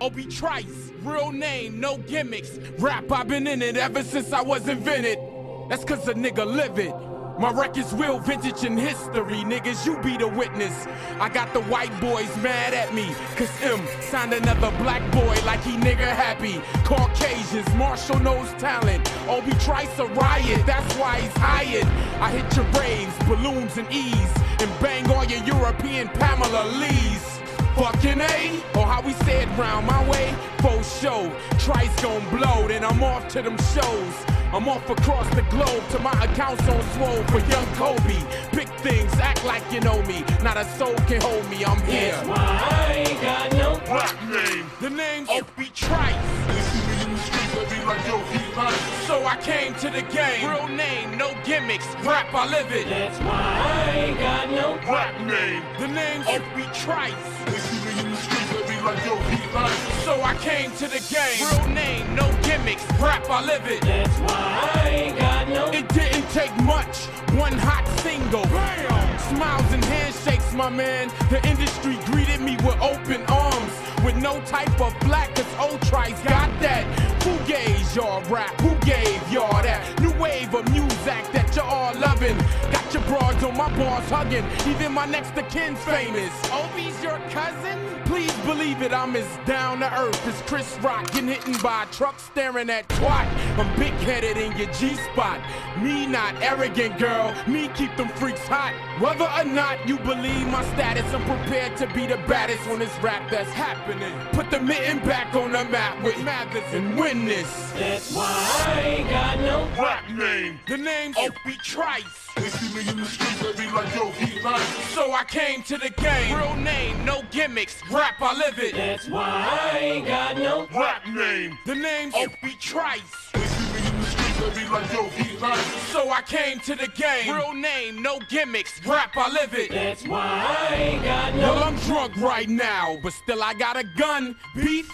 Obi Trice, real name, no gimmicks. Rap, I've been in it ever since I was invented. That's cause a nigga live it. My record's real vintage in history, niggas, you be the witness. I got the white boys mad at me, cause M signed another black boy like he nigga happy. Caucasians, Marshall knows talent. Obi Trice a riot, that's why he's hired. I hit your raves, balloons and E's, and bang all your European Pamela Lees. Fucking A, or how we say it round my way, for show. Trice gon' blow, then I'm off to them shows. I'm off across the globe to my accounts on swole for young Kobe. Big things, act like you know me. Not a soul can hold me, I'm here. That's why I ain't got no rap name. The name's Obi Trice. They see me in the streets, they be like, yo, he nice. So I came to the game. Real name, no gimmicks. Rap, I live it. That's why I ain't got no rap name. The name's Obi Trice. They see me in the streets, they be like, yo, he nice. So I came to the game. Real name, no gimmicks. Rap, I live it. That's why I ain't got no. It didn't take much. One hot single. Bam! Smiles and handshakes, my man. The industry greeted me with open arms. With no type of black, cause Old Trice got that. Who gave y'all rap? Who gave y'all that? New wave of music that you're all loving. Got your broads on my bars hugging. Even my next of kin's famous. Obi's your cousin? Please believe it, I'm as down to earth as Chris Rock getting hit by a truck staring at twat. I'm big-headed in your G-spot. Me not arrogant, girl. Me keep them freaks hot. Whether or not you believe my status, I'm prepared to be the baddest on this rap that's happening. Put the mitten back on the map with Mathers and win this. That's why I ain't got no rap name. The name's Obi Trice. They see me in the streets, they be like, yo, he nice. So I came to the game. Real name, no gimmicks. Rap, I live it. That's why I ain't got no rap name. The name's Obi Trice. They see me in the streets, they be like, yo, he nice. So I came to the game. Real name, no gimmicks. Rap, I live it. That's why I ain't got no. Well, I'm drunk right now, but still I got a gun. Beef?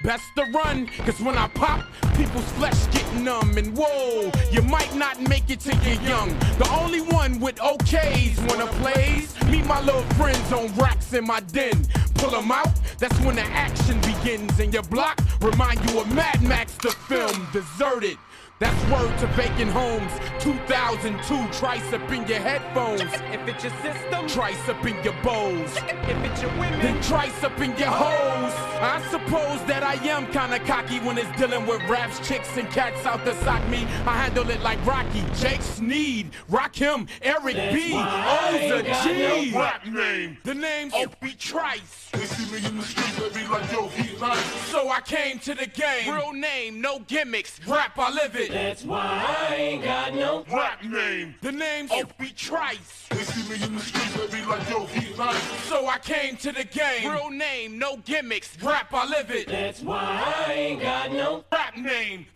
Best to run, cause when I pop, people's flesh get numb. And whoa, you might not make it till you're young. The only one with okays wanna plays. Meet my little friends on racks in my den. Pull them out, that's when the action begins. And your block remind you of Mad Max the film, Deserted. That's word to vacant homes. 2002, Trice up in your headphones. If it's your system, Trice up in your bows. If it's your women, then Trice up in your hoes. I suppose that I am kinda cocky when it's dealing with raps, chicks, and cats out to sock me. I handle it like Rocky, Jake Sneed, Rakim, Eric B, Oza G. No rap name. The name's Obi Trice. They see me in the streets, they be like, yo, he nice. So I came to the game. Real name, no gimmicks. Rap, I live it. That's why I ain't got no rap name. The name's Obi Trice. They see me in the streets, they be like, yo, he nice. So I came to the game. Real name, no gimmicks. Rap, I live it. That's why I ain't got no rap name.